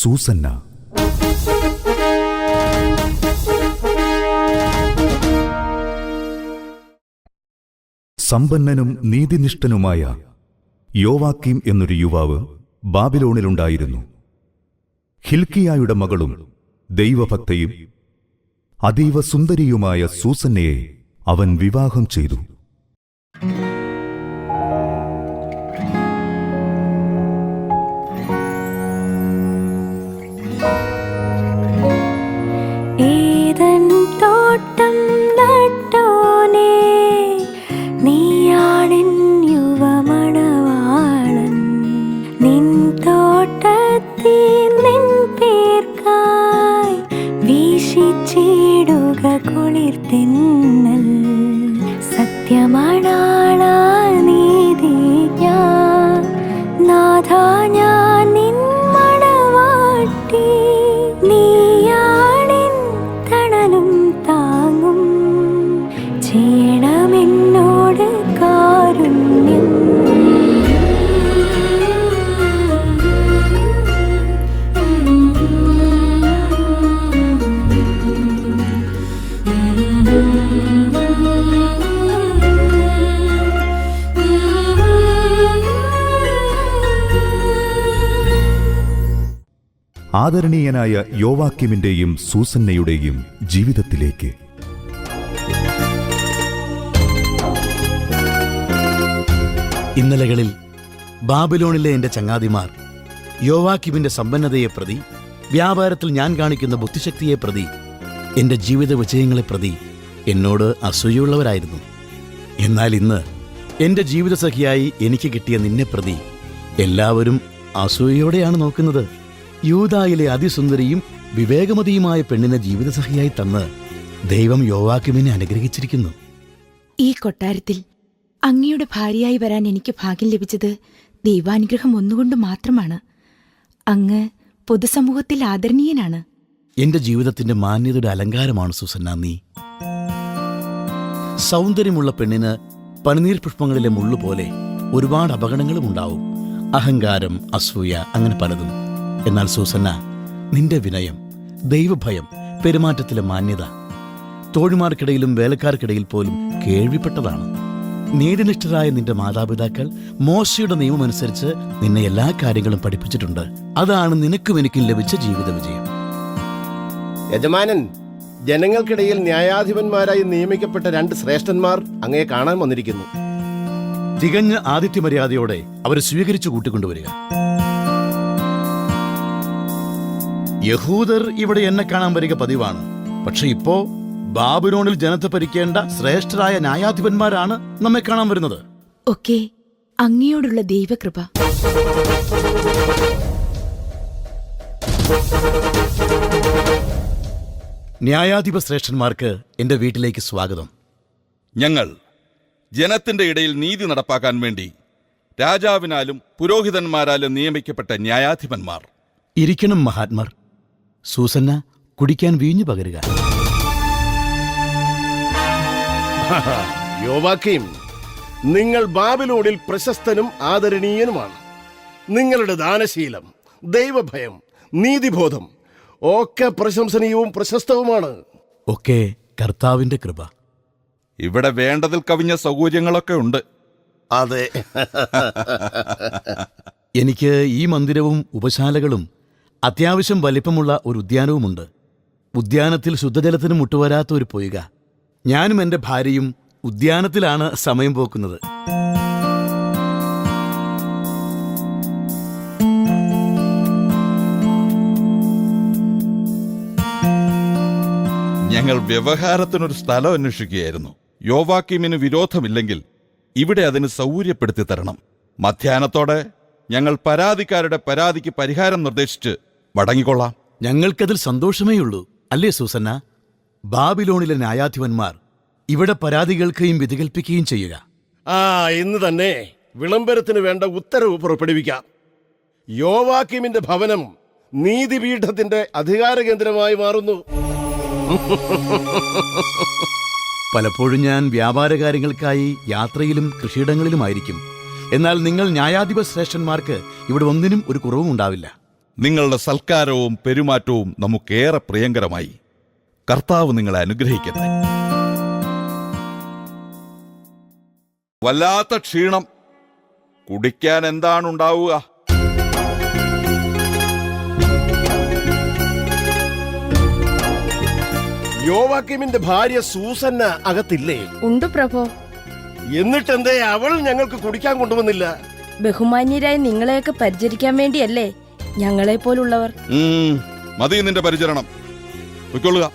സൂസന്ന. സമ്പന്നനും നീതിനിഷ്ഠനുമായ യോവാക്കീം എന്നൊരു യുവാവ് ബാബിലോണിലുണ്ടായിരുന്നു. ഹിൽക്കിയായുടെ മകളും ദൈവഭക്തയും അതീവ സുന്ദരിയുമായ സൂസന്നയെ അവൻ വിവാഹം ചെയ്തു. ആദരണീയനായ യോവാക്കീമിന്റെയും സൂസന്നയുടെയും ജീവിതത്തിലേക്ക്. ഇന്നലകളിൽ ബാബിലോണിലെ എന്റെ ചങ്ങാതിമാർ യോവാക്കീമിന്റെ സമ്പന്നതയെ പ്രതി, വ്യാപാരത്തിൽ ഞാൻ കാണിക്കുന്ന ബുദ്ധിശക്തിയെ പ്രതി, എന്റെ ജീവിത വിജയങ്ങളെ പ്രതി എന്നോട് അസൂയുള്ളവരായിരുന്നു. എന്നാൽ ഇന്ന് എന്റെ ജീവിതസഖിയായി എനിക്ക് കിട്ടിയ നിന്നെ പ്രതി എല്ലാവരും അസൂയയോടെയാണ് നോക്കുന്നത്. യൂദായിലെ അതിസുന്ദരിയും വിവേകമതിയുമായ പെണ്ണിനെ ജീവിതസഖിയായി തന്ന് ദൈവം യോവാക്കീമിനെ അനുഗ്രഹിച്ചിരിക്കുന്നു. ഈ കൊട്ടാരത്തിൽ അങ്ങയുടെ ഭാര്യയായി വരാൻ എനിക്ക് ഭാഗ്യം ലഭിച്ചത് ദൈവാനുഗ്രഹം ഒന്നുകൊണ്ട് മാത്രമാണ്. അങ്ങ് പൊതുസമൂഹത്തിൽ ആദരണീയനാണ്. എന്റെ ജീവിതത്തിന്റെ മാന്യതയുടെ അലങ്കാരമാണ് സൂസന്ന നീ. സൗന്ദര്യമുള്ള പെണ്ണിന് പനിനീർ പുഷ്പങ്ങളിലെ മുള്ളുപോലെ ഒരുപാട് അപകടങ്ങളും ഉണ്ടാവും. അഹങ്കാരം, അസൂയ, അങ്ങനെ പലതും. എന്നാൽ സൂസന്ന, നിന്റെ വിനയം, ദൈവഭയം, പെരുമാറ്റത്തിലെ മാന്യത തോഴിമാർക്കിടയിലും വേലക്കാർക്കിടയിൽ പോലും കേൾവിപ്പെട്ടതാണ്. നീതിനിഷ്ഠരായ നിന്റെ മാതാപിതാക്കൾ മോശയുടെ നിയമമനുസരിച്ച് നിന്നെ എല്ലാ കാര്യങ്ങളും പഠിപ്പിച്ചിട്ടുണ്ട്. അതാണ് നിനക്കും എനിക്കും ലഭിച്ച ജീവിത വിജയം. യജമാനൻ, ജനങ്ങൾക്കിടയിൽ ന്യായാധിപന്മാരായി നിയമിക്കപ്പെട്ട 2 ശ്രേഷ്ഠന്മാർ അങ്ങയെ കാണാൻ വന്നിരിക്കുന്നു. തികഞ്ഞ ആതിഥ്യമര്യാദയോടെ അവരെ സ്വീകരിച്ചു കൂട്ടിക്കൊണ്ടുവരിക. യഹൂദർ ഇവിടെ എന്നെ കാണാൻ വരിക പതിവാണ്. പക്ഷെ ഇപ്പോ ബാബിലോണിൽ ജനത്തെ ഭരിക്കേണ്ട ശ്രേഷ്ഠരായ ന്യായാധിപന്മാരാണ് നമ്മെ കാണാൻ വരുന്നത്. ഒക്കെ അങ്ങയോടുള്ള ദൈവകൃപ. ന്യായാധിപ ശ്രേഷ്ഠന്മാർക്ക് എന്റെ വീട്ടിലേക്ക് സ്വാഗതം. ഞങ്ങൾ ജനത്തിന്റെ ഇടയിൽ നീതി നടപ്പാക്കാൻ വേണ്ടി രാജാവിനാലും പുരോഹിതന്മാരാലും നിയമിക്കപ്പെട്ട ന്യായാധിപന്മാർ. ഇരിക്കണം മഹാത്മർ. സൂസന്ന, കുടിക്കാൻ വീഞ്ഞു പകരുക. യോവാക്കീം, നിങ്ങൾ ബാബിലോണിൽ പ്രശസ്തനും ആദരണീയനുമാണ്. നിങ്ങളുടെ ദാനശീലം, ദൈവഭയം, നീതിബോധം ഒക്കെ പ്രശംസനീയവും പ്രശസ്തവുമാണ്. ഒക്കെ കർത്താവിന്റെ കൃപ. ഇവിടെ വേണ്ടതിൽ കവിഞ്ഞ സൗകര്യങ്ങളൊക്കെ ഉണ്ട്. അതെ. എനിക്ക് ഈ മന്ദിരവും ഉപശാലകളും അത്യാവശ്യം വലിപ്പമുള്ള ഒരു ഉദ്യാനവുമുണ്ട്. ഉദ്യാനത്തിൽ ശുദ്ധജലത്തിന് മുട്ടുവരാത്ത ഒരു പൊയ്ക. ഞാനും എൻ്റെ ഭാര്യയും ഉദ്യാനത്തിലാണ് സമയം പോക്കുന്നത്. ഞങ്ങൾ വ്യവഹാരത്തിനൊരു സ്ഥലം അന്വേഷിക്കുകയായിരുന്നു. യോവാക്കീമിന് വിരോധമില്ലെങ്കിൽ ഇവിടെ അതിന് സൗകര്യപ്പെടുത്തി തരണം. മധ്യാഹ്നത്തോടെ ഞങ്ങൾ പരാതിക്കാരുടെ പരാതിക്ക് പരിഹാരം നിർദ്ദേശിച്ച് മടങ്ങിക്കൊള്ളാം. ഞങ്ങൾക്കതിൽ സന്തോഷമേയുള്ളൂ, അല്ലേ സൂസന്ന? ബാബിലോണിലെ ന്യായാധിപന്മാർ ഇവിടെ പരാതി കേൾക്കുകയും വിധികൽപ്പിക്കുകയും ചെയ്യുക. ഇന്ന് തന്നെ വിളംബരത്തിന് വേണ്ട ഉത്തരവ് പുറപ്പെടുവിക്കാം. യോവാക്കീമിന്റെ ഭവനം നീതിപീഠത്തിന്റെ അധികാര കേന്ദ്രമായി മാറുന്നു. പലപ്പോഴും ഞാൻ വ്യാപാര കാര്യങ്ങൾക്കായി യാത്രയിലും കൃഷിയിടങ്ങളിലുമായിരിക്കും. എന്നാൽ നിങ്ങൾ ന്യായാധിപ ശ്രേഷ്ഠന്മാർക്ക് ഇവിടെ ഒന്നിനും ഒരു കുറവും ഉണ്ടാവില്ല. നിങ്ങളുടെ സൽക്കാരവും പെരുമാറ്റവും നമുക്കേറെ പ്രിയങ്കരമായി. കർത്താവ് നിങ്ങളെ അനുഗ്രഹിക്കട്ടെ. വല്ലാത്ത ക്ഷീണം. കുടിക്കാൻ എന്താണുണ്ടാവുക? യോവാക്കിമിന്റെ ഭാര്യ സൂസന്ന അകത്തില്ലേ? ഉണ്ട് പ്രഭോ. എന്നിട്ടെന്തേ അവൾ ഞങ്ങൾക്ക് കുടിക്കാൻ കൊണ്ടുവന്നില്ല? ബഹുമാന്യരായി നിങ്ങളെയൊക്കെ പരിചരിക്കാൻ വേണ്ടിയല്ലേ ഞങ്ങളെ പോലുള്ളവർ. മതി നിന്റെ പരിചരണം. പൊയ്ക്കൊള്ളുക.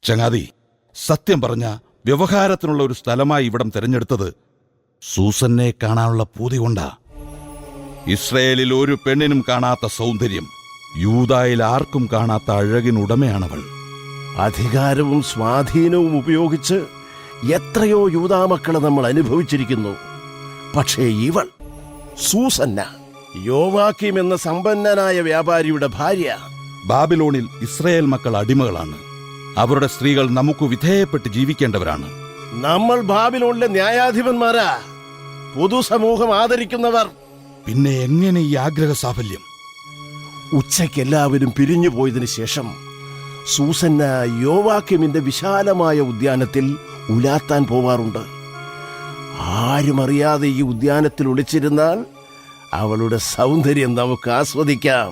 ചങ്ങാതി, സത്യം പറഞ്ഞ വ്യവഹാരത്തിനുള്ള ഒരു സ്ഥലമായി ഇവിടം തിരഞ്ഞെടുത്തത് സൂസന്നെ കാണാനുള്ള പൂതി കൊണ്ടാ. ഇസ്രയേലിൽ ഒരു പെണ്ണിനും കാണാത്ത സൗന്ദര്യം, യൂദായിൽ ആർക്കും കാണാത്ത അഴകിനുടമയാണവൾ. അധികാരവും സ്വാധീനവും ഉപയോഗിച്ച് എത്രയോ യൂദാമക്കളെ നമ്മൾ അനുഭവിച്ചിരിക്കുന്നു. പക്ഷേ ഇവൾ സൂസന്ന, യോവാക്കിം എന്ന സമ്പന്നനായ വ്യാപാരിയുടെ ഭാര്യ. ബാബിലോണിൽ ഇസ്രയേൽ മക്കൾ അടിമകളാണ്. അവരുടെ സ്ത്രീകൾ നമുക്ക് വിധേയപ്പെട്ട് ജീവിക്കേണ്ടവരാണ്. നമ്മൾ ബാബിലോണിലെ ന്യായാധിപന്മാരാ, പൊതുസമൂഹം ആദരിക്കുന്നവർ. പിന്നെ എങ്ങനെ ഈ ആഗ്രഹ സാഫല്യം? ഉച്ചയ്ക്ക് എല്ലാവരും പിരിഞ്ഞു പോയതിനു ശേഷം സൂസന്ന യോവാക്കിമിന്റെ വിശാലമായ ഉദ്യാനത്തിൽ ഉലാത്താൻ പോവാറുണ്ട്. ആരും അറിയാതെ ഈ ഉദ്യാനത്തിൽ ഒളിച്ചിരുന്നാൽ അവളുടെ സൗന്ദര്യം നമുക്ക് ആസ്വദിക്കാം.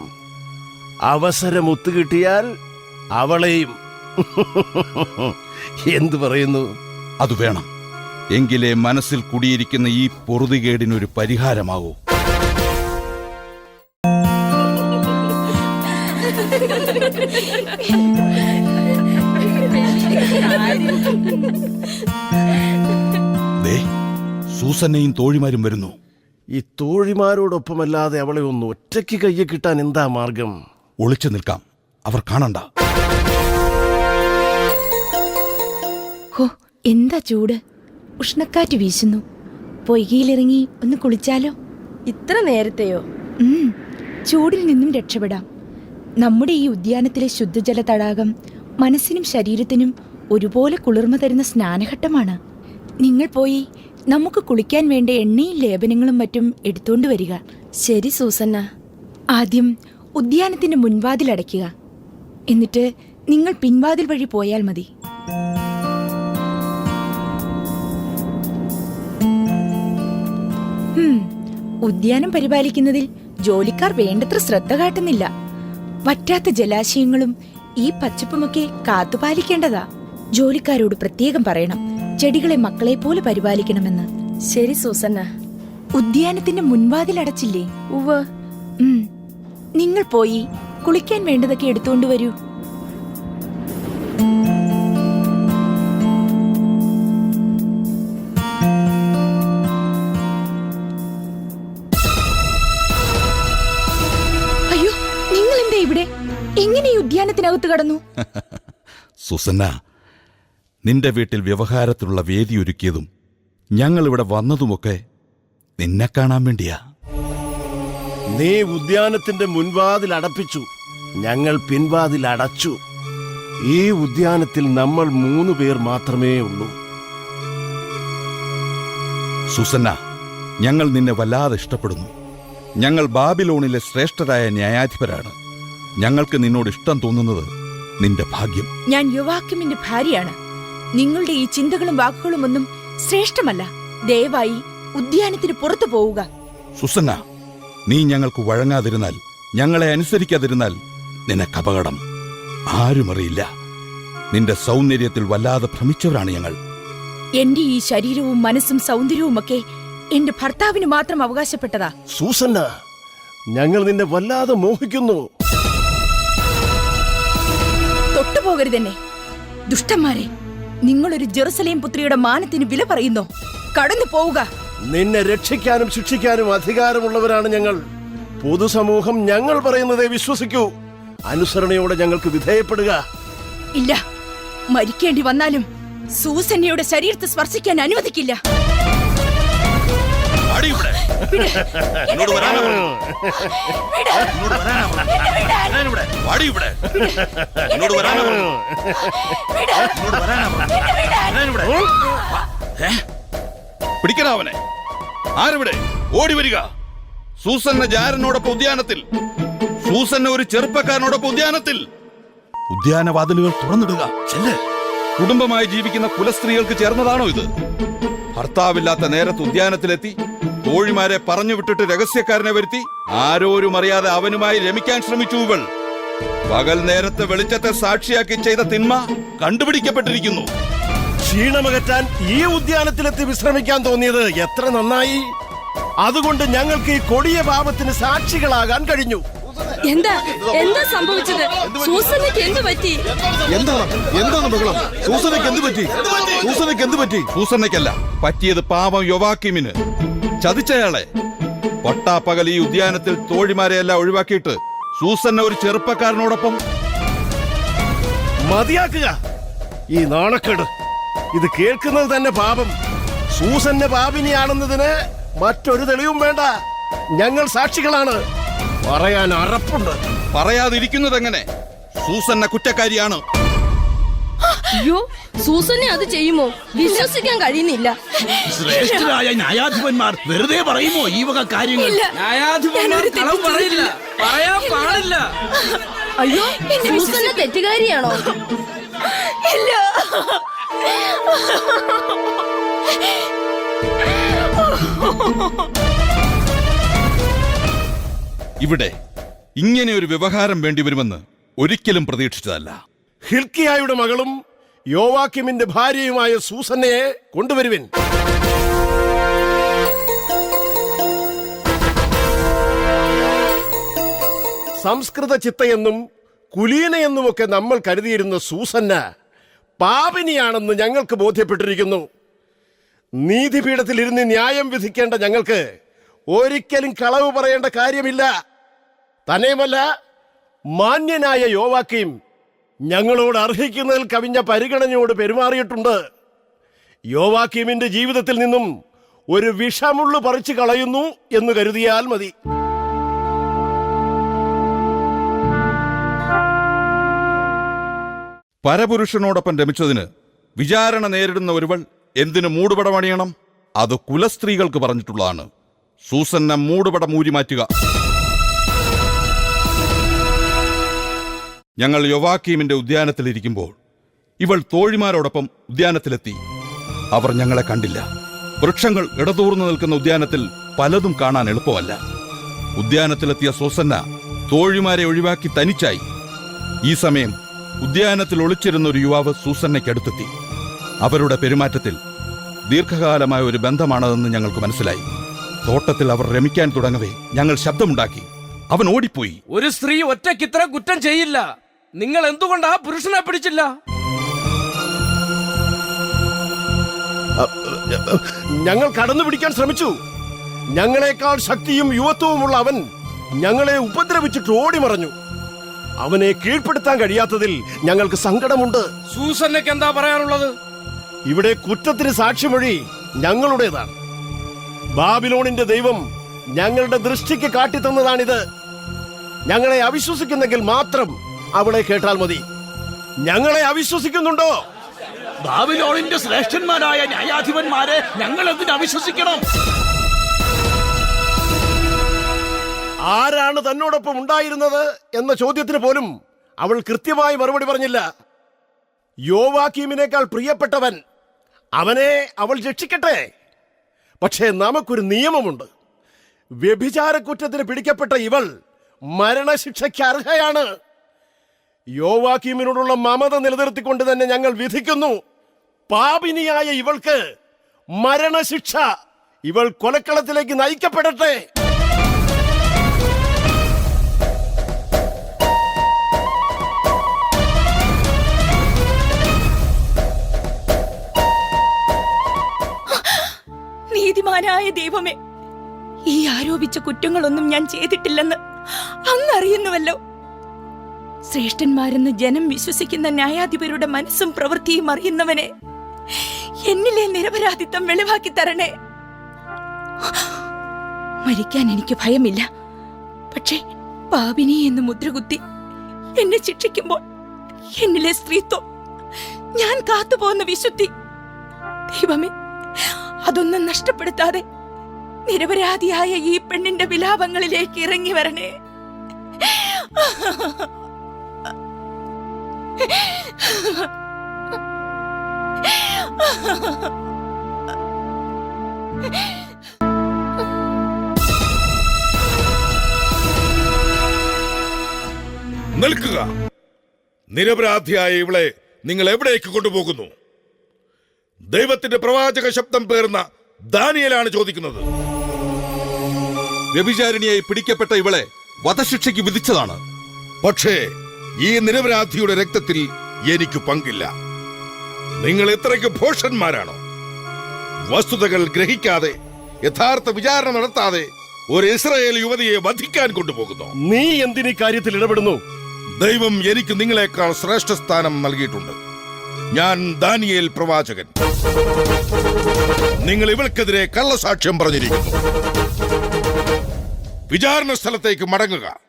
അവസരം ഒത്തുകിട്ടിയാൽ അവളെയും. എന്തു പറയുന്നു? അത് വേണം. എങ്കിലേ മനസ്സിൽ കുടിയിരിക്കുന്ന ഈ പൊറുതികേടിനൊരു പരിഹാരമാകൂ. ദേ, സൂസന്നയും തോഴിമാരും വരുന്നു. ഈ തോഴിമാരോടൊപ്പമല്ലാതെ അവളെ ഒന്ന് ഒറ്റയ്ക്ക് കയ്യെ കിട്ടാൻ എന്താ മാർഗം? ഒളിച്ചു നിൽക്കാം, അവർ കാണണ്ട. ഹോ, എന്താ ചൂട്! ഉഷ്ണക്കാറ്റ് വീശുന്നു. പൊയ്കയിലിറങ്ങി ഒന്ന് കുളിച്ചാലോ? ഇത്ര നേരത്തെയോ? ചൂടിൽ നിന്നും രക്ഷപ്പെടാം. നമ്മുടെ ഈ ഉദ്യാനത്തിലെ ശുദ്ധജല തടാകം മനസ്സിനും ശരീരത്തിനും ഒരുപോലെ കുളിർമ തരുന്ന സ്നാനഘട്ടമാണ്. നിങ്ങൾ പോയി നമുക്ക് കുളിക്കാൻ വേണ്ട എണ്ണയും ലേപനങ്ങളും മറ്റും എടുത്തുകൊണ്ട് വരിക. ശരി സൂസന്ന. ആദ്യം ഉദ്യാനത്തിന്റെ മുൻവാതിൽ അടയ്ക്കുക. എന്നിട്ട് നിങ്ങൾ പിൻവാതിൽ വഴി പോയാൽ മതി. ഉദ്യാനം പരിപാലിക്കുന്നതിൽ ജോലിക്കാർ വേണ്ടത്ര ശ്രദ്ധ കാട്ടുന്നില്ല. വറ്റാത്ത ജലാശയങ്ങളും ഈ പച്ചപ്പുമൊക്കെ കാത്തുപാലിക്കേണ്ടതാ. ജോലിക്കാരോട് പ്രത്യേകം പറയണം, ചെടികളെ മക്കളെ പോലെ പരിപാലിക്കണമെന്ന്. ശരി സൂസന്ന. ഉദ്യാനത്തിന്റെ മുൻവാതിൽ അടച്ചില്ലേ? ഉവ്വ്. നിങ്ങൾ പോയി കുളിക്കാൻ വേണ്ടതൊക്കെ എടുത്തുകൊണ്ട് വരൂ. അയ്യോ, നിങ്ങൾ എന്താ ഇവിടെ? എങ്ങനെ ഈ ഉദ്യാനത്തിനകത്ത് കടന്നു? സുസന്ന, നിന്റെ വീട്ടിൽ വ്യവഹാരത്തിലുള്ള വേദി ഒരുക്കിയതും ഞങ്ങളിവിടെ വന്നതുമൊക്കെ നിന്നെ കാണാൻ വേണ്ടിയാ. നീ ഉദ്യാനത്തിന്റെ മുൻവാതിൽ അടപ്പിച്ചു, ഞങ്ങൾ പിൻവാതിൽ അടച്ചു. ഈ ഉദ്യാനത്തിൽ നമ്മൾ 3 പേർ മാത്രമേ ഉള്ളൂ. സുസന്ന, ഞങ്ങൾ നിന്നെ വല്ലാതെ ഇഷ്ടപ്പെടുന്നു. ഞങ്ങൾ ബാബിലോണിലെ ശ്രേഷ്ഠരായ ന്യായാധിപരാണ്. ഞങ്ങൾക്ക് നിന്നോട് ഇഷ്ടം തോന്നുന്നത് നിന്റെ ഭാഗ്യം. ഞാൻ യോവാക്കിമിന്റെ ഭാര്യയാണ്. നിങ്ങളുടെ ഈ ചിന്തകളും വാക്കുകളും ഒന്നും ശ്രേഷ്ഠമല്ല. ദയവായി ഉദ്യാനത്തിന് പുറത്തു പോവുക. സുസന്ന, നീ ഞങ്ങൾക്ക് വഴങ്ങാതിരുന്നാൽ, ഞങ്ങളെ അനുസരിക്കാതിരുന്നാൽ നിനക്ക് അപകടം. ആരുമറിയില്ല. നിന്റെ സൗന്ദര്യത്തിൽ വല്ലാതെ ഭ്രമിച്ചവരാണ് ഞങ്ങൾ. എന്റെ ഈ ശരീരവും മനസ്സും സൗന്ദര്യവുമൊക്കെ എന്റെ ഭർത്താവിന് മാത്രം അവകാശപ്പെട്ടതാ. സൂസന്ന, ഞങ്ങൾ നിന്നെ വല്ലാതെ മോഹിക്കുന്നു. തൊട്ടുപോകരുതെന്നെ, ദുഷ്ടന്മാരെ! നിങ്ങളൊരു ജെറുസലേം പുത്രിയുടെ മാനത്തിന് വില പറയുന്നോ? കടന്നു പോവുക. നിന്നെ രക്ഷിക്കാനും ശിക്ഷിക്കാനും അധികാരമുള്ളവരാണ് ഞങ്ങൾ. പൊതുസമൂഹം ഞങ്ങൾ പറയുന്നതേ വിശ്വസിക്കൂ. അനുസരണയോടെ ഞങ്ങൾക്ക് വിധേയപ്പെടുക. ഇല്ല, മരിക്കേണ്ടി വന്നാലും സൂസന്നയുടെ ശരീരത്തെ സ്പർശിക്കാൻ അനുവദിക്കില്ല. പിടിക്കണവനെ. ആരവിടെ? ഓടി വരിക. സൂസന്ന ജാരനോടൊപ്പം ഉദ്യാനത്തിൽ, സൂസന്ന ഒരു ചെറുപ്പക്കാരനോടൊപ്പം ഉദ്യാനത്തിൽ. ഉദ്യാനവാതിലുകൾ തുറന്നിടുക. ചെല്ല്. കുടുംബമായി ജീവിക്കുന്ന കുലസ്ത്രീകൾക്ക് ചേർന്നതാണോ ഇത്? ഭർത്താവില്ലാത്ത നേരത്ത് ഉദ്യാനത്തിലെത്തി തോഴിമാരെ പറഞ്ഞു വിട്ടിട്ട് രഹസ്യക്കാരനെ വരുത്തി ആരോരും അറിയാതെ അവനുമായി രമിക്കാൻ ശ്രമിച്ചു ഇവൾ. പകൽ നേരത്തെ വെളിച്ചത്തെ സാക്ഷിയാക്കി ചെയ്ത തിന്മ കണ്ടുപിടിക്കപ്പെട്ടിരിക്കുന്നു. ക്ഷീണമകറ്റാൻ ഈ ഉദ്യാനത്തിലെത്തി വിശ്രമിക്കാൻ തോന്നിയത് എത്ര നന്നായി. അതുകൊണ്ട് ഞങ്ങൾക്ക് ഈ കൊടിയ പാപത്തിന് സാക്ഷികളാകാൻ കഴിഞ്ഞു. എന്താ എന്താ സംഭവിച്ചത്? സൂസന്നയ്ക്ക് എന്ത് പറ്റി? എന്താണ് ബഹളം? സൂസനയ്ക്ക് എന്ത് പറ്റി? സൂസനയ്ക്ക് എന്ത് പറ്റി? സൂസന്നയ്ക്കല്ല പറ്റിയത്, പാവം യോവാക്കീമിന്. ചതിച്ചയാളെ. പട്ടാപ്പകൽ ഈ ഉദ്യാനത്തിൽ തോഴിമാരെയെല്ലാം ഒഴിവാക്കിയിട്ട് സൂസന്ന ഒരു ചെറുപ്പക്കാരനോടൊപ്പം. മതിയാക്കുക ഈ നാണക്കേട്. ഇത് കേൾക്കുന്നത് തന്നെ പാപം. സൂസന്ന പാപിനിയാണെന്നതിന് മറ്റൊരു തെളിവും വേണ്ട. ഞങ്ങൾ സാക്ഷികളാണ്. പറയാൻ അറപ്പുണ്ട്. പറയാതിരിക്കുന്നതെങ്ങനെ? സൂസന്ന കുറ്റക്കാരിയാണ്. അയ്യോ, സൂസന്നെ അത് ചെയ്യുമോ? വിശ്വസിക്കാൻ കഴിയുന്നില്ല. ശ്രേഷ്ഠരായ ന്യായാധിപന്മാർ വെറുതെ പറയുമോ ഈ വക കാര്യങ്ങൾ? ന്യായാധിപന്മാർ കളവ് പറയില്ല, പറയാൻ പാടില്ല. അയ്യോ, സൂസന്ന തെറ്റുകാരിയാണോ? ഇല്ല. ഇവിടെ ഇങ്ങനെ ഒരു വ്യവഹാരം വേണ്ടിവരുമെന്ന് ഒരിക്കലും പ്രതീക്ഷിച്ചതല്ല. ഹിൽക്കിയായുടെ മകളും യോവാക്കിമിന്റെ ഭാര്യയുമായ സൂസന്നയെ കൊണ്ടുവരുവിൻ. സംസ്കൃത ചിത്തയെന്നും കുലീനയെന്നുമൊക്കെ നമ്മൾ കരുതിയിരുന്ന സൂസന്ന പാപിനിയാണെന്ന് ഞങ്ങൾക്ക് ബോധ്യപ്പെട്ടിരിക്കുന്നു. നീതിപീഠത്തിൽ ഇരുന്ന് ന്യായം വിധിക്കേണ്ട ഞങ്ങൾക്ക് ഒരിക്കലും കളവ് പറയേണ്ട കാര്യമില്ല. തന്നെയുമല്ല, മാന്യനായ യോവാക്കീം ഞങ്ങളോട് അർഹിക്കുന്നതിൽ കവിഞ്ഞ പരിഗണനയോട് പെരുമാറിയിട്ടുണ്ട്. യോവാക്കീമിന്റെ ജീവിതത്തിൽ നിന്നും ഒരു വിഷമുള്ളു പറിച്ചു കളയുന്നു എന്ന് കരുതിയാൽ മതി. പരപുരുഷനോടൊപ്പം രമിച്ചതിന് വിചാരണ നേരിടുന്ന ഒരുവൾ എന്തിനു മൂടുപടമണിയണം? അത് കുലസ്ത്രീകൾക്ക് പറഞ്ഞിട്ടുള്ളതാണ്. സൂസന്ന മൂടുപടം ഊരിമാറ്റുക. ഞങ്ങൾ യോവാക്കീമിന്റെ ഉദ്യാനത്തിലിരിക്കുമ്പോൾ ഇവൾ തോഴിമാരോടൊപ്പം ഉദ്യാനത്തിലെത്തി. അവർ ഞങ്ങളെ കണ്ടില്ല. വൃക്ഷങ്ങൾ ഇടതൂർന്നു നിൽക്കുന്ന ഉദ്യാനത്തിൽ പലതും കാണാൻ എളുപ്പമല്ല. ഉദ്യാനത്തിലെത്തിയ സൂസന്ന തോഴിമാരെ ഒഴിവാക്കി തനിച്ചായി. ഈ സമയം ഉദ്യാനത്തിൽ ഒളിച്ചിരുന്ന ഒരു യുവാവ് സൂസന്നയ്ക്കടുത്തെത്തി. അവരുടെ പെരുമാറ്റത്തിൽ ദീർഘകാലമായ ഒരു ബന്ധമാണതെന്ന് ഞങ്ങൾക്ക് മനസ്സിലായി. തോട്ടത്തിൽ അവർ രമിക്കാൻ തുടങ്ങവേ ഞങ്ങൾ ശബ്ദമുണ്ടാക്കി. അവൻ ഓടിപ്പോയി. ഒരു സ്ത്രീ ഒറ്റയ്ക്ക് ഇത്ര കുറ്റം ചെയ്യില്ല. നിങ്ങൾ എന്തുകൊണ്ട് ആ പുരുഷനെ പിടിച്ചില്ല? ഞങ്ങൾ കടന്നു പിടിക്കാൻ ശ്രമിച്ചു. ഞങ്ങളെക്കാൾ ശക്തിയും യുവത്വവുമുള്ള അവൻ ഞങ്ങളെ ഉപദ്രവിച്ചിട്ട് ഓടി മറഞ്ഞു. അവനെ കീഴ്പ്പെടുത്താൻ കഴിയാത്തതിൽ ഞങ്ങൾക്ക് സങ്കടമുണ്ട്. സൂസന്നയ്ക്ക് എന്താ പറയാനുള്ളത്? ഇവിടെ കുറ്റത്തിന് സാക്ഷിമൊഴി ഞങ്ങളുടേതാണ്. ബാബിലോണിന്റെ ദൈവം ഞങ്ങളുടെ ദൃഷ്ടിക്ക് കാട്ടിത്തന്നതാണിത്. ഞങ്ങളെ അവിശ്വസിക്കുന്നെങ്കിൽ മാത്രം അവളെ കേട്ടാൽ മതി. ഞങ്ങളെ അവിശ്വസിക്കുന്നുണ്ടോ? ബാബിലോണിന്റെ ശ്രേഷ്ഠന്മാരായ ന്യായാധിപന്മാരെ ഞങ്ങൾ എന്തിനു അവിശ്വസിക്കണം? ആരാണ് തന്നോടൊപ്പം ഉണ്ടായിരുന്നത് എന്ന ചോദ്യത്തിന് പോലും അവൾ കൃത്യമായി മറുപടി പറഞ്ഞില്ല. യോവാക്കീമിനേക്കാൾ പ്രിയപ്പെട്ടവൻ, അവനെ അവൾ രക്ഷിക്കട്ടെ. പക്ഷേ നമുക്കൊരു നിയമമുണ്ട്. വ്യഭിചാരക്കുറ്റത്തിന് പിടിക്കപ്പെട്ട ഇവൾ മരണശിക്ഷയ്ക്ക് അർഹയാണ്. യോവാക്കീമിനോടുള്ള മമത നിലനിർത്തിക്കൊണ്ട് തന്നെ ഞങ്ങൾ വിധിക്കുന്നു. പാപിനിയായ ഇവൾക്ക് മരണശിക്ഷ. ഇവൾ കൊലക്കളത്തിലേക്ക് നയിക്കപ്പെടട്ടെ. നീതിമാനായ ദൈവമേ, ഈ ആരോപിച്ച കുറ്റങ്ങളൊന്നും ഞാൻ ചെയ്തിട്ടില്ലെന്ന് അങ്ങ് അറിയുന്നുവല്ലോ. ശ്രേഷ്ഠന്മാരെന്ന് ജനം വിശ്വസിക്കുന്ന ന്യായാധിപരുടെ മനസ്സും പ്രവൃത്തിയും അറിയുന്നവനെ, എന്നിലെ നിരപരാധിത്വം വെളിവാക്കി തരണേ. മരിക്കാൻ എനിക്ക് ഭയമില്ല. പക്ഷേ പാപിനി എന്ന് മുദ്രകുത്തി എന്നെ ശിക്ഷിക്കുമ്പോൾ എന്നിലെ സ്ത്രീത്വം, ഞാൻ കാത്തുപോകുന്ന വിശുദ്ധി, ദൈവമേ, അതൊന്നും നഷ്ടപ്പെടുത്താതെ നിരപരാധിയായ ഈ പെണ്ണിന്റെ വിലാപങ്ങളിലേക്ക് ഇറങ്ങി വരണേ. നിൽക്കുക. നിരപരാധിയായ ഇവളെ നിങ്ങൾ എവിടേക്ക് കൊണ്ടുപോകുന്നു? ദൈവത്തിന്റെ പ്രവാചക ശബ്ദം പേർന്ന ദാനിയേലാണ് ചോദിക്കുന്നത്. വ്യഭിചാരിണിയായി പിടിക്കപ്പെട്ട ഇവളെ വധശിക്ഷയ്ക്ക് വിധിച്ചതാണ്. പക്ഷേ ഈ നിരപരാധിയുടെ രക്തത്തിൽ എനിക്ക് പങ്കില്ല. നിങ്ങൾ ഇത്രയ്ക്ക് ഭോഷന്മാരാണോ? വസ്തുതകൾ ഗ്രഹിക്കാതെ യഥാർത്ഥ വിചാരണ നടത്താതെ ഒരു ഇസ്രായേൽ യുവതിയെ വധിക്കാൻ കൊണ്ടുപോകുന്നു. നീ എന്തിനീ കാര്യത്തിൽ ഇടപെടുന്നു? ദൈവം എനിക്ക് നിങ്ങളെക്കാൾ ശ്രേഷ്ഠ സ്ഥാനം നൽകിയിട്ടുണ്ട്. ഞാൻ ദാനിയേൽ പ്രവാചകൻ. നിങ്ങൾ ഇവൾക്കെതിരെ കള്ളസാക്ഷ്യം പറഞ്ഞിരിക്കുന്നു. വിചാരണ സ്ഥലത്തേക്ക് മടങ്ങുക.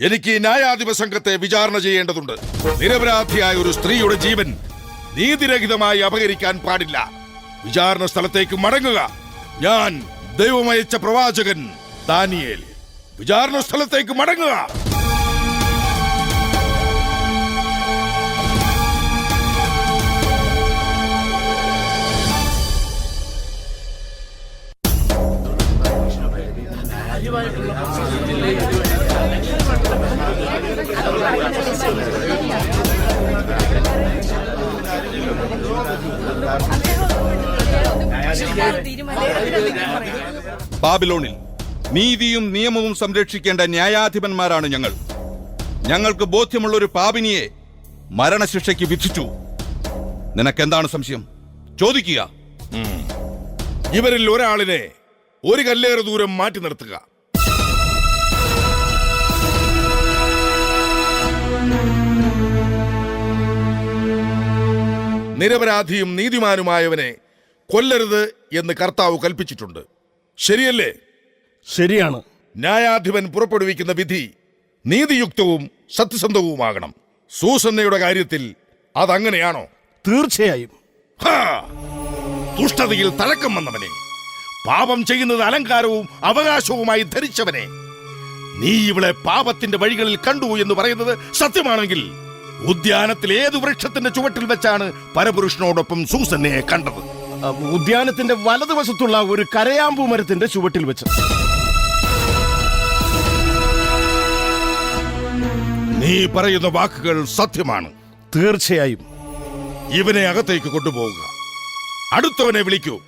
എനിക്ക് ന്യായാധിപ സംഘത്തെ വിചാരണ ചെയ്യേണ്ടതുണ്ട്. നിരപരാധിയായ ഒരു സ്ത്രീയുടെ ജീവൻ നീതിരഹിതമായി അപഹരിക്കാൻ പാടില്ല. വിചാരണ സ്ഥലത്തേക്ക് മടങ്ങുക. ഞാൻ ദൈവമയച്ച പ്രവാചകൻ ദാനിയേൽ. വിചാരണ സ്ഥലത്തേക്ക് മടങ്ങുക. ബാബിലോണിൽ നീതിയും നിയമവും സംരക്ഷിക്കേണ്ട ന്യായാധിപന്മാരാണ് ഞങ്ങൾ. ഞങ്ങൾക്ക് ബോധ്യമുള്ള ഒരു പാപിനിയെ മരണശിക്ഷയ്ക്ക് വിധിച്ചു. നിനക്കെന്താണ് സംശയം? ചോദിക്കുക. ഇവരിൽ ഒരാളിനെ ഒരു കല്ലേറ് ദൂരം മാറ്റി നിർത്തുക. നിരപരാധിയും നീതിമാനുമായവനെ കൊല്ലരുത് എന്ന് കർത്താവ് കൽപ്പിച്ചിട്ടുണ്ട്. ശരിയല്ലേ? ശരിയാണ്. ന്യായാധിപൻ പുറപ്പെടുവിക്കുന്ന വിധി നീതിയുക്തവും സത്യസന്ധവുമാകണം. സൂസന്നയുടെ കാര്യത്തിൽ അതങ്ങനെയാണോ? തീർച്ചയായും. ഹാ! ദുഷ്ടതയിൽ തഴക്കം വന്നവനെ, പാപം ചെയ്യുന്നത് അലങ്കാരവും അവകാശവുമായി ധരിച്ചവനെ, നീ ഇവളെ പാപത്തിന്റെ വഴികളിൽ കണ്ടു എന്ന് പറയുന്നത് സത്യമാണെങ്കിൽ ഉദ്യാനത്തിൽ ഏതു വൃക്ഷത്തിന്റെ ചുവട്ടിൽ വെച്ചാണ് പരപുരുഷനോടൊപ്പം സൂസന്നയെ കണ്ടത്? ഉദ്യാനത്തിന്റെ വലതുവശത്തുള്ള ഒരു കരയാമ്പൂ മരത്തിന്റെ ചുവട്ടിൽ വെച്ച്. നീ പറയുന്ന വാക്കുകൾ സത്യമാണ്. തീർച്ചയായും. ഇവനെ അകത്തേക്ക് കൊണ്ടുപോവുക. അടുത്തവനെ വിളിക്കൂ.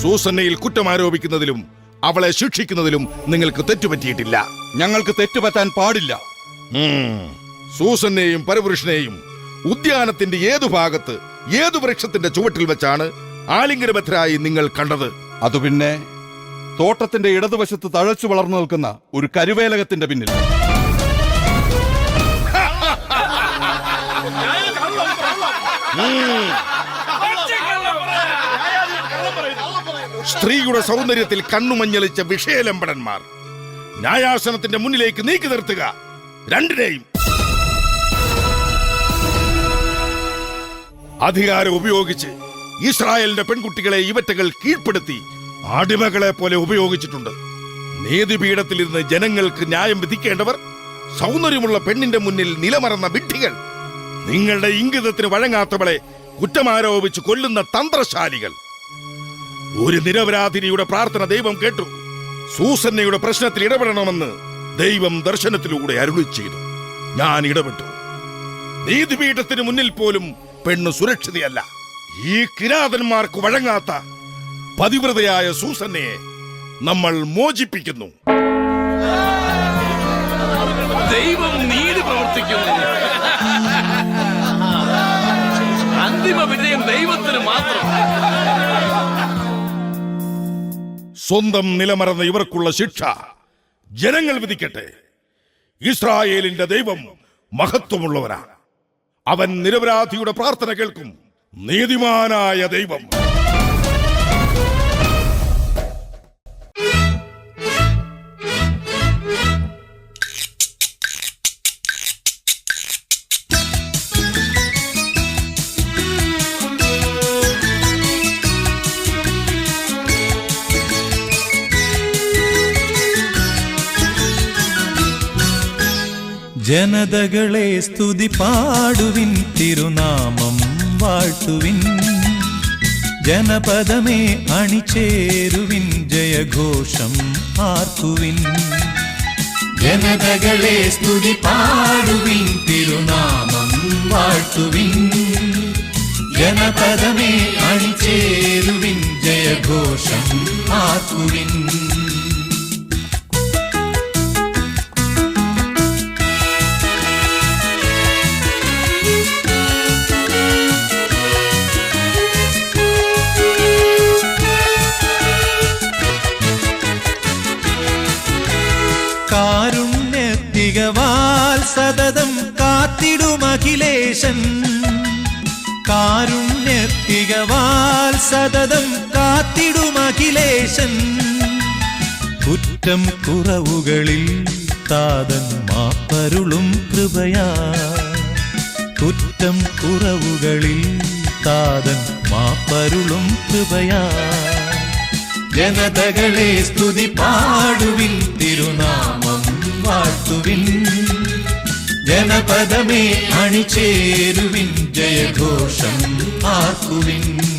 സൂസന്നയിൽ കുറ്റമാരോപിക്കുന്നതിലും അവളെ ശിക്ഷിക്കുന്നതിലും നിങ്ങൾക്ക് തെറ്റുപറ്റിയിട്ടില്ല. ഞങ്ങൾക്ക് തെറ്റുപറ്റാൻ പാടില്ല. സൂസന്നെയും പരപുരുഷനെയും ഉദ്യാനത്തിന്റെ ഏതു ഭാഗത്ത് ഏതു വൃക്ഷത്തിന്റെ ചുവട്ടിൽ വെച്ചാണ് ആലിംഗനബദ്ധരായി നിങ്ങൾ കണ്ടത്? അത് പിന്നെ തോട്ടത്തിന്റെ ഇടതുവശത്ത് തഴച്ചു വളർന്നു നിൽക്കുന്ന ഒരു കരുവേലകത്തിന്റെ പിന്നിൽ. സ്ത്രീയുടെ സൗന്ദര്യത്തിൽ കണ്ണുമഞ്ഞളിച്ച വിഷയലംബടന്മാർ ന്യായാസനത്തിന്റെ മുന്നിലേക്ക് നീക്കി നിർത്തുക. രണ്ടിനെയും. അധികാരം ഉപയോഗിച്ച് ഇസ്രായേലിന്റെ പെൺകുട്ടികളെ ഇവറ്റകൾ കീഴ്പ്പെടുത്തി അടിമകളെ പോലെ ഉപയോഗിച്ചിട്ടുണ്ട്. നീതിപീഠത്തിൽ ഇരുന്ന് ജനങ്ങൾക്ക് ന്യായം വിധിക്കേണ്ടവർ സൗന്ദര്യമുള്ള പെണ്ണിന്റെ മുന്നിൽ നിലമറന്ന വിഡ്ഢികൾ, നിങ്ങളുടെ ഇംഗിതത്തിന് വഴങ്ങാത്തവളെ കുറ്റമാരോപിച്ച് കൊല്ലുന്ന തന്ത്രശാലികൾ. ഒരു നിരപരാധിനിയുടെ പ്രാർത്ഥന ദൈവം കേട്ടു. സൂസന്നയുടെ പ്രശ്നത്തിൽ ഇടപെടണമെന്ന് ദൈവം ദർശനത്തിലൂടെ അരുളി ചെയ്തു. ഞാൻ ഇടപെട്ടു. നീതിപീഠത്തിന് മുന്നിൽ പോലും പെണ്ണ് സുരക്ഷിതയല്ല. ഈ കിരാതന്മാർക്ക് വഴങ്ങാത്ത പതിവ്രതയായ സൂസന്നയെ നമ്മൾ മോചിപ്പിക്കുന്നു. ദൈവം നീതി പ്രവർത്തിക്കുന്നു. അന്തിമ വിജയം ദൈവത്തിന് മാത്രം. സ്വന്തം നിലമറന്ന ഇവർക്കുള്ള ശിക്ഷ ജനങ്ങൾ വിധിക്കട്ടെ. ഇസ്രായേലിന്റെ ദൈവം മഹത്വമുള്ളവനാണ്. അവൻ നിരപരാധിയുടെ പ്രാർത്ഥന കേൾക്കും. നീതിമാനായ ദൈവം. ജനതകളെ സ്തുതി പാടുവിൻ, തിരുനാമം വാഴ്ത്തുവിൻ. ജനപദമേ അണിചേരുവിൻ, ജയഘോഷം ആർക്കുവിൻ. ജനതകളെ സ്തുതി പാടുവിൻ, തിരുനാമം വാഴ്ത്തുവിൻ. ജനപദമേ അണിചേരുവിൻ, ജയഘോഷം ആർക്കുവിൻ. കാരുണ്യത്തികവാൽ സതതം കാത്തിടുമഖിലേശൻ. കാരുണ്യത്തികവാൽ സതതം കാത്തിടുമഖിലേശൻ. കുറ്റം കുറവുകളിൽ താതൻ മാപ്പരുളും കൃപയാ. കുറ്റം കുറവുകളിൽ താതൻ മാപ്പരുളും കൃപയാ. ജനതകളെ സ്തുതി പാടുവിൻ, തിരുനാമം വാഴ്ത്തുവിൻ. ജനപദമേ അണിചേരുവിൻ, ജയഘോഷം ആർക്കുവിൻ.